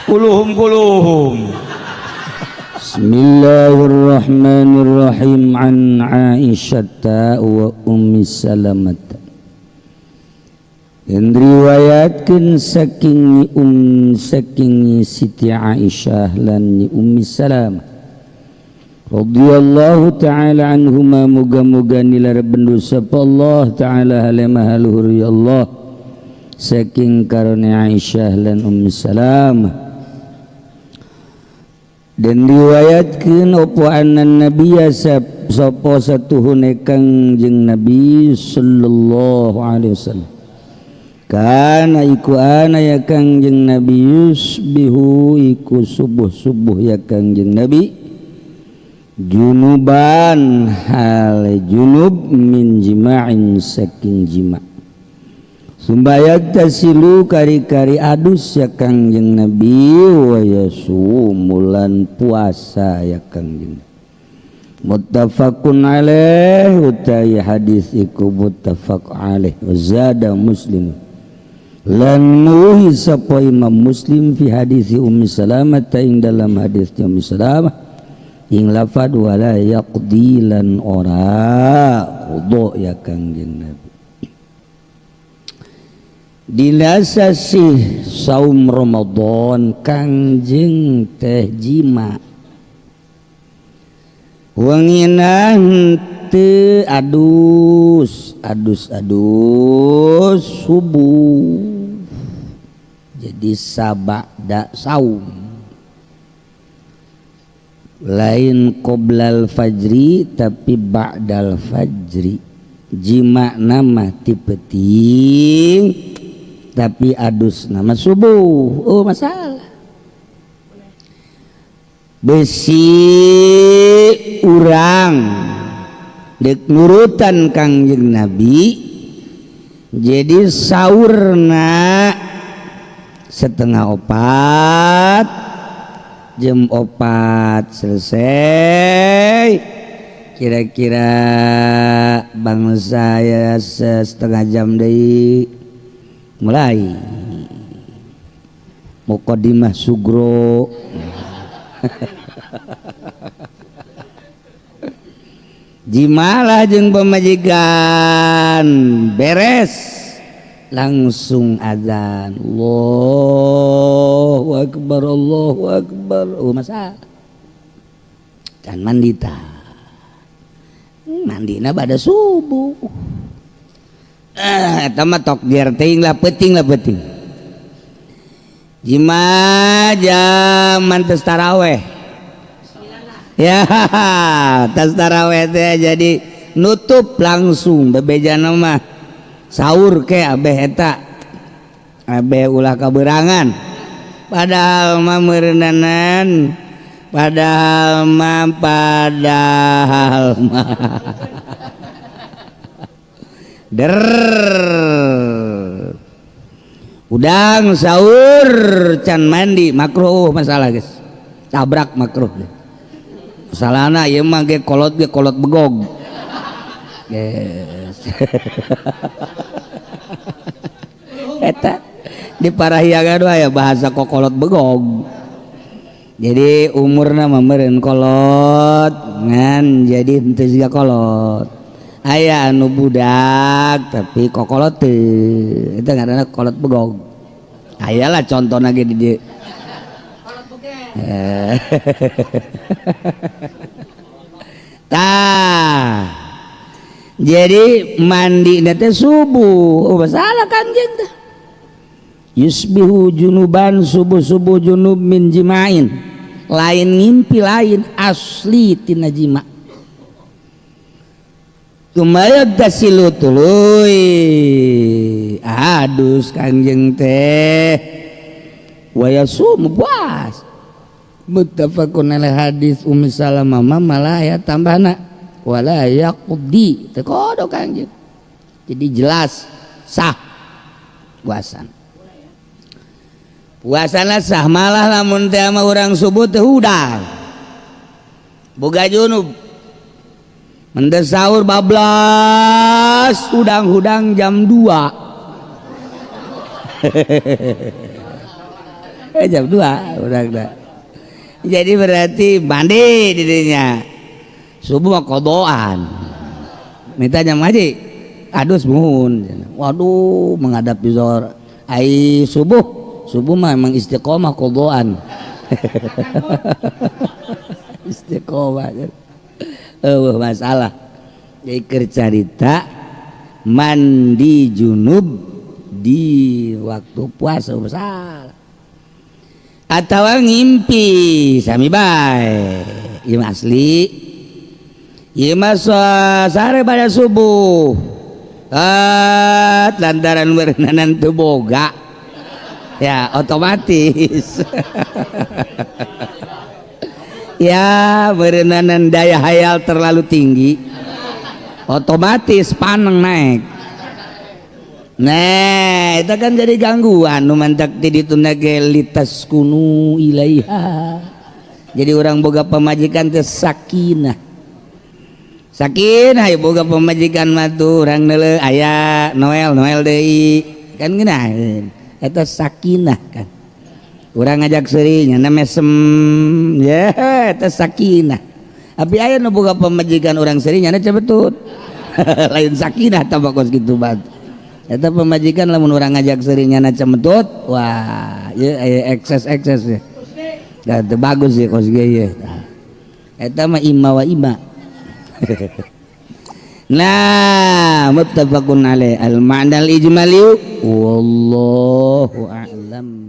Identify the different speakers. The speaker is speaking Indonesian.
Speaker 1: kuluhum.
Speaker 2: Bismillahirrahmanirrahim. An Aisyah wa Ummi Salamah. Dan riwayatkeun saking Siti Aisyah lan Ummi Salamah radhiyallahu ta'ala anhuma, muga-muga nilareban dosa Allah ta'ala halimah luhur ya Allah saking karunia Aisyah lan Ummi Salamah. Dan riwayatkeun opo anan nabiyya sapa satuhune kangjeng Nabi sallallahu alaihi wasallam kana iku ana ya kangjeng Nabi yusbihu iku subuh ya kangjeng Nabi junuban hal junub min jima'in saking jima' sumbayag tasilu kari-kari adus ya kangjeng Nabi wa yasumulan puasa ya kangjeng muttafaqun alaih utai hadis iku muttafaq alaih wa zada Muslim lan nuhi sapa Imam Muslim fi hadis Ummi Salamah ing dalam hadis Ummi Salamah ing lafad wala yaqdi lan ora qada ya kangjeng Nabi. Dilasa sih saum Ramadan kangjeng teh jima wangina teu adus subuh jadi sabada saum lain qoblal fajri tapi ba'dal fajri jima nama tipeting tapi adus nama subuh. Oh masalah besi urang dek nurutan kangjeng Nabi jadi saurna setengah opat jam 4 selesai kira-kira bangsa saya setengah jam dari mulai muqaddimah sugro jimalah jeung pamajikan beres langsung azan Allahu akbar oh masa can mandi mandina pada subuh eta mah tok dier teuing lah peuting jima jaman tes taraweh ya tes taraweh teh jadi nutup langsung bebejana mah sahur ke abeh eta abeh ulah kaberangan padahal mah meureunanan padahal mah der udang sahur can mandi makruh masalah guys tabrak makruh salahna ieu mah ge kolot begog yes. Eta di Parahyangan aya bahasa kokolot begog jadi umurna mah meureun kolot ngan jadi henteu siga kolot aya anu budak tapi kokolot teu eta ngaranna kolot begog ayalah contohna ge di dieu kolot bugeng tah jadi mandi teh subuh masalah kanjeng teh yusbihu junuban subuh junub min jima'in lain ngimpi lain asli tina jima' kumayad tasilu tuluy adus kanjeng teh wa yasum puas muttafaqun alaih hadis Ummi Salamah malah ya tambahna wala yaqdi teu kodo kanjeng jadi jelas sah puasana sah malah lamun teh mah urang subuh teh hudang boga junub mende sahur bablas hudang-hudang jam 2 jam 2 urang dah. Jadi berarti mandi dirinya. Subuh mah kodoan. Minta jam ngaji. Aduh muhun. Waduh menghadap zuhur. Ai subuh mah emang istiqomah kodoan. Istiqomah. Masalah. Jadi cerita mandi junub di waktu puasa besar. Atau ngimpi sami bae. Ieu asli. Ieu mah sare pada subuh. Lantaran berenang teu boga. Ya, otomatis. Ya, berenang daya hayal terlalu tinggi. Otomatis paneng naik. Nah, itu kan jadi gangguan. Numantak tiditu nage litas kunu ilaiha. Jadi orang boga pemajikan teh sakinah. Sakinah ya boga pemajikan mah tuh urang neuleuh aya Noel deui. Kan ngeunaheun. Eta sakinah kan. Urang ngajak seurinya na mesem. Ya, eta sakinah. Tapi aya nu boga pemajikan urang seurinya na cabetut. Lain sakinah tambah kos kitu batu. Eta pemajikan lamun urang ngajak seurinya na cemetut, wah, ieu aya ekses ya. Da teu bagus ya kos ge ieu. Eta mah imma wa imma. Nah, muttafaqun alaih al-ma'na al-ijmali wallahu a'lam.